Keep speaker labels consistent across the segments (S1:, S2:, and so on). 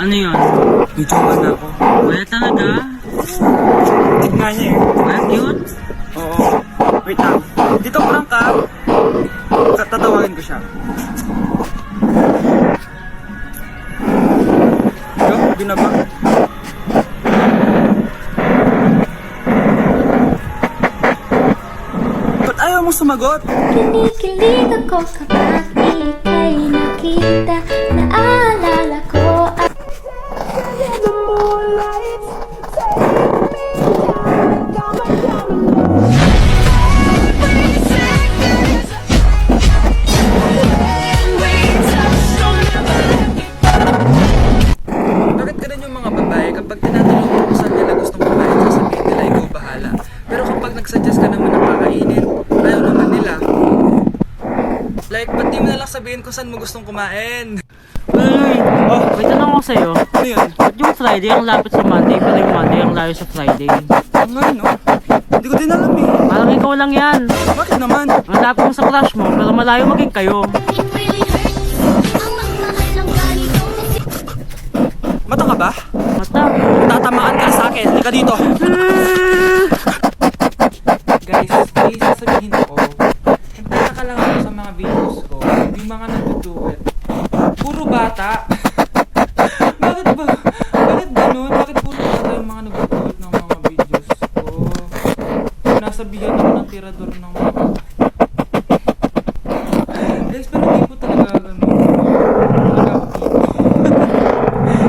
S1: Ano yun?
S2: May jowa na ako.
S1: Wala talaga?
S2: Tignan niya eh.
S1: Wala yun?
S2: Oo. Wait lang. Dito prank ka. Tatawagin ko siya. Yo, binaba. Ba't ayaw mo sumagot?
S3: Kinikilig ako kapag ika'y nakita. Naalala ko ang
S2: Bakit ka rin yung mga babae kapag tinatanong mo kung saan nila gustong kumain, sasabihin nila ikaw bahala. Pero kapag nagsuggest ka naman ng kakainin, ayaw naman nila. Like, ba't di mo na lang sabihin kung saan mo gustong kumain?
S1: Uy, may tanong ako sa'yo.
S2: Ano yun?
S1: Ba't yung Friday ang lapit sa Monday, pero yung Monday ang layo sa Friday?
S2: Ang nga, no? Hindi ko din alam eh.
S1: Parang ikaw lang yan.
S2: Bakit naman?
S1: Ang lapit mo sa crush mo, pero malayo maging kayo.
S3: it really hurts. Ang magmahal ng ganito.
S2: Mata ka ba?
S1: Mata.
S2: Tatamaan ka sa akin. Halika dito. Guys, may sasabihin ko. Nagtataka lang ako sa mga videos ko. Yung mga nagtutuwet. Puro bata. Bakit ba? Bakit ganun? Bakit puro bata yung mga nagtutuwet ng mga videos ko? Nasabihan ako ng tirador ng mga... Guys, pero hindi po talaga ganun. Talaga ako dito.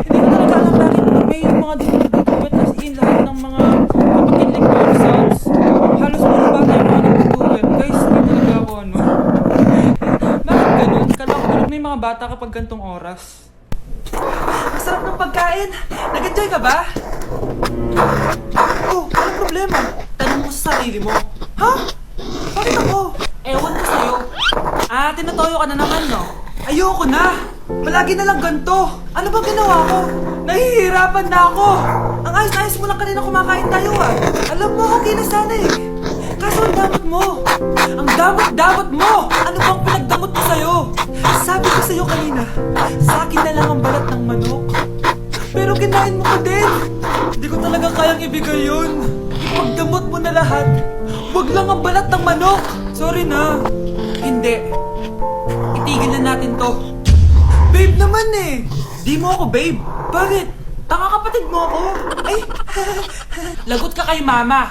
S2: Hindi ko talaga alam bakit may mga dito nagtutuwet as in lahat ng mga kapakilig persons. Halos puro bata yung mga nagtutuwet. Guys, hindi talaga ako ano. Bakit ganun? Kala ko tulog na yung mga bata kapag gantong oras. Masarap ng pagkain! Nag-enjoy ka ba? Oh, anong problema? Tanong mo sa sarili mo. Ha? Bakit ako? Ewan ko sa'yo. Ah, tinatoyo ka na naman, no? Ayoko na! Palagi na lang ganito! Ano bang ginawa ko? Nahihirapan na ako! Ang ayos-ayos mo lang kanina kumakain tayo ah! Alam mo, okay na sana eh! Kaso ang damot mo! Ang damot-damot mo! Ano bang pinagdamot ko sa'yo? Sabi ko sa'yo kanina, sa akin na lang ang balat ng manok. Pero kinain mo pa din! Hindi ko talaga kayang ibigay yun! Ipagdamot mo na lahat! Huwag lang ang balat ng manok! Sorry na! Hindi! Itigil na natin to! Babe naman eh! Di mo ako babe! Bakit? Tanga kapatid mo ako! Ay! Lagot ka kay mama!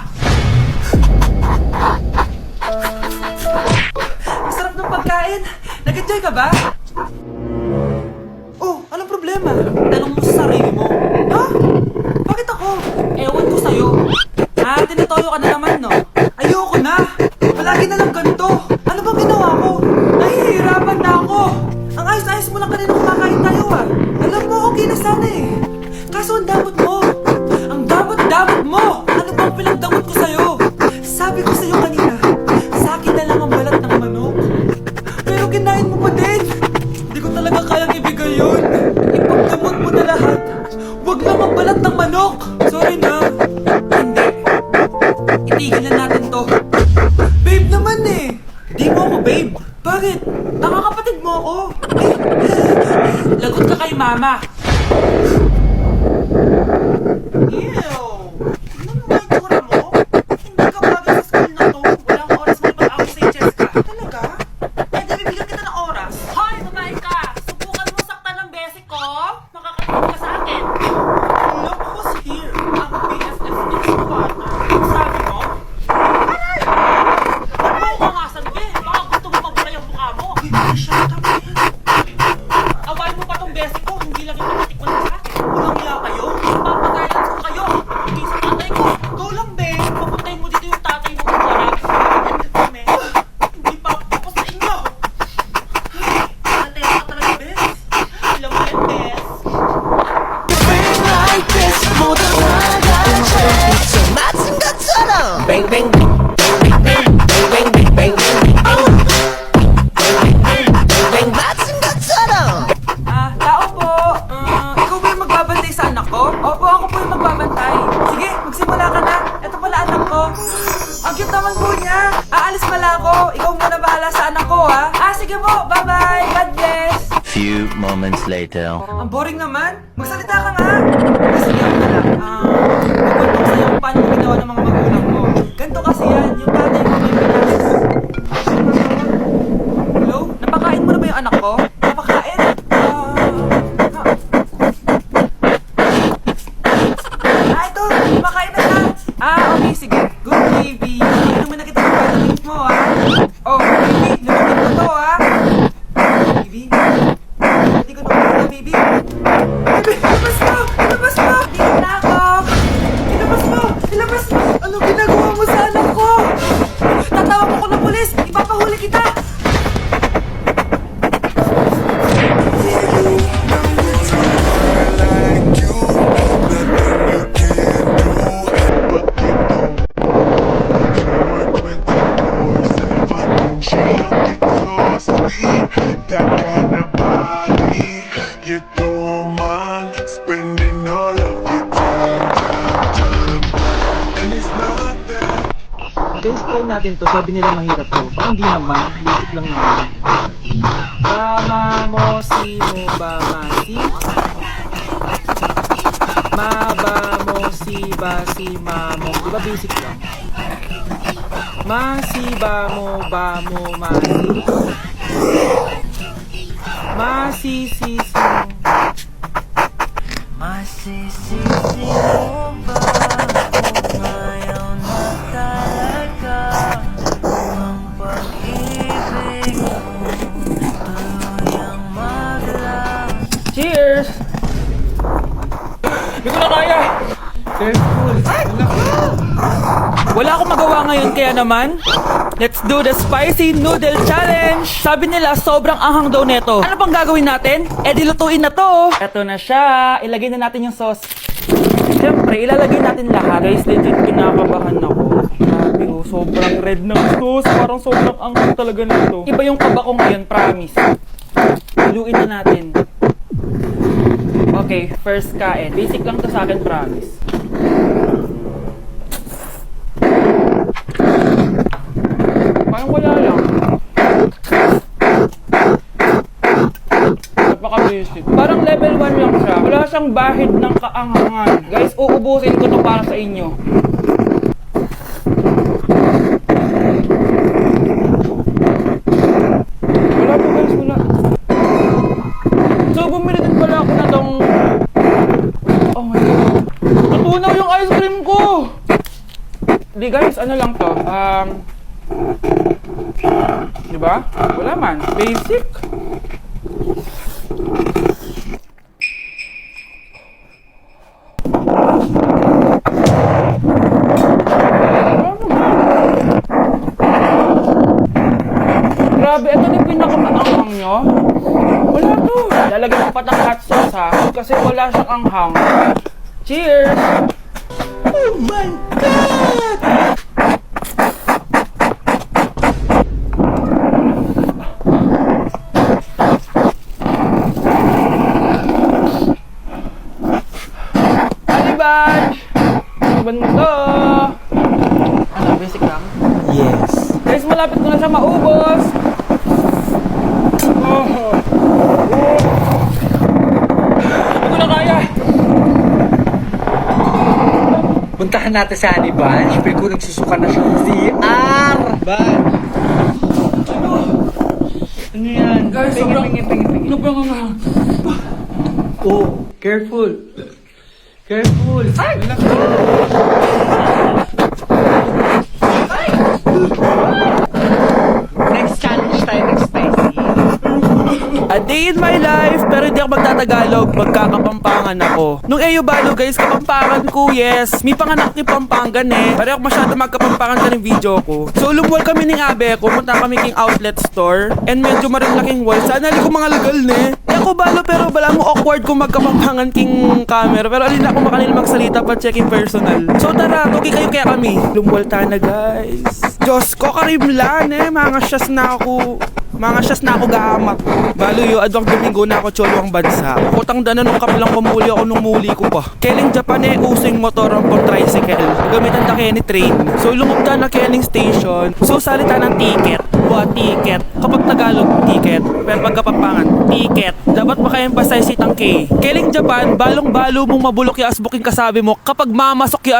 S2: Masarap ng pagkain! Nag-enjoy ka ba? Oh, anong problema? Tanong mo sa sarili mo. Ha? Bakit ako? Ewan ko sa'yo. Ah, tinatoyo ka na naman, no? Ayoko na! Palagi na lang ganito! Ano bang ginawa ko? Nahihirapan na ako! Ang ayos-ayos mo lang kanina kumakain tayo, ah! Alam mo, okay na sana eh! Kaso ang damot mo! Ang damot-damot mo! Ano bang pinagdamot ko sa'yo? Sabi ko sa'yo kanina, sa akin na lang ang balat ng manok. Pero kinain mo pa din! Hindi ko talaga kayang ibigay yun! Ipagdamot mo na lahat! Huwag lang ang balat ng manok! Sorry na! Hindi! Itigil na natin to! Babe naman eh! Di mo ako babe! Bakit? Tanga kapatid mo ako! Lagot ka kay mama! Ew! Tignan mo nga yung tsura mo! Hindi ka bagay sa school na to! Walang oras mo ipag-away sa HS ka! Talaga? Eh, di bibigyan kita ng oras!
S4: Hoy, babae ka! Subukan mo saktan ng basic ko! Makakatulog ka sa akin!
S2: Look who's here! Ang BFF ni Squatter! Sabi mo?
S4: Aray! Ba't mo ka nga sabi? Baka gusto mo mabulay ang mukha mo!
S2: Shut up!
S4: Awayin mo pa tong basic ko! Hindi lang yung matikman mo sa akin!
S2: Walang iya kayo?
S4: Papagaylan ko kayo! Hindi sa tatay ko!
S2: Go lang, be!
S4: Papuntahin mo dito yung tatay mo kung wala!
S2: Kami! Hindi pa ako sa inyo!
S4: Tatay ka talaga, bes! Alam mo yan, bes!
S5: Bang bang bang bang bang bang bang bang 맞은 것처럼
S2: Ah, tao po! Ikaw ba yung magbabantay sa anak ko? Opo, ako po yung magbabantay. Sige, magsimula ka na. Ito pala anak ko. Ang cute naman po niya. Aalis pala ako. Ikaw muna bahala sa anak ko, ha? Ah, sige po. Bye-bye. God bless.
S6: Few moments later.
S2: Ang boring naman. Magsalita ka nga. Sige ako na lang. Kukwento ko sa'yo kung paano ginawa ng mga magulang mo. Ganto kasi yan. Yung tatay mo may pinas. Hello? Napakain mo na ba yung anak ko? Napakain? Ito. Napakain na siya. Okay. Sige. Good baby. Inumin na kita ng vitamins mo, ha? Oh, baby. Lumamig na to, ha? Baby. Hindi ko na baby. Baby, ilabas mo! Ilabas mo! Dito na ako! Ilabas mo! Ilabas mo! Anong ginagawa mo sa anak ko? Tatawag ako ng pulis! Ipapahuli kita!
S7: That kind of body, you don't mind spending all of your time. And it's not that.
S2: Guys, try natin to. Sabi nila mahirap to. Parang hindi naman. Basic lang naman. Bama mo si mo ba masi? Maba mo si ba si mamo. Diba basic lang? Masi ba mo masi? Masisisi mo. Masisisi mo ba kung ngayon na talaga ang pag-ibig mo tuluyang maglaw. Cheers! Hindi ko na kaya! Careful! Wala akong magawa ngayon kaya naman let's do the spicy noodle challenge! Sabi nila, sobrang anghang daw neto. Ano pang gagawin natin? Dilutuin na to! Eto na siya. Ilagay na natin yung sauce. Siyempre, ilalagay natin lahat. Guys, legit kinakabahan ako. Grabe oh, sobrang red ng sauce. Parang sobrang anghang talaga nito. Iba yung kaba ko ngayon, promise. Iluin na natin. Okay, first kain. Basic lang to sa akin, promise. Parang wala lang. Napaka-basic. Parang level 1 lang siya. Wala siyang bahid ng kaanghangan. Guys, uubusin ko to para sa inyo. Wala po guys, wala. So, bumili din pala ako na tong... Oh my God. Natunaw yung ice cream ko! Di guys, ano lang to? Diba? Wala man. Basic. Grabe, ito na yung pinakamaanghang nyo. Wala to. Lalagyan ko pa ng hot sauce ha. Kasi wala siyang anghang. Cheers! Oh my God! Alibad! Alibad mo to! Ano, basic lang?
S5: Yes.
S2: Guys, malapit ko na siya maubos! Oh! Hindi ko na kaya!
S5: Puntahan natin sa Hannibal. Siyempre ko nagsusuka na siya sa CR. Ba? Ano yan?
S2: Guys, sobrang... Sobrang anghang.
S5: Oh, careful. Careful. Ay! Next challenge tayo, next spicy.
S2: A day in my life, pero hindi ako magtatagalog, magkakapampangan ako. Nung Eyobalo guys, kapampangan ko, yes. May panganak ni Pampangan eh. Pero ako masyado magkapampangan ka ng video ko. So lumwal kami ng abe ko, punta kami king outlet store. And medyo marimlaking wall. Sana ko mga legal ne. Ako balo pero bala mo awkward kung magkapampangan king camera. Pero alin ako makanil magsalita pa checking personal. So tara, tugi kayo kaya kami. Lumwal ta na guys. Diyos ko, karimlan eh. Mga syas na ako. Mga syas na ako gahamak. Balo yo, adwang Domingo na ako cholo ang bansa. Kutang dana nung kapalang kumuli ako nung muli ko pa. Keling Japan eh, using motor ang pang tricycle. Gamitan na kaya ni train. So lumugda na Keling station. So salita ng ticket. Cebu, ticket. Kapag Tagalog, ticket. Pero pag Kapampangan, ticket. Dapat maka-emphasize itang K. Keling Japan, balong-balo mong mabulok yung asbuking kasabi mo kapag mamasok yung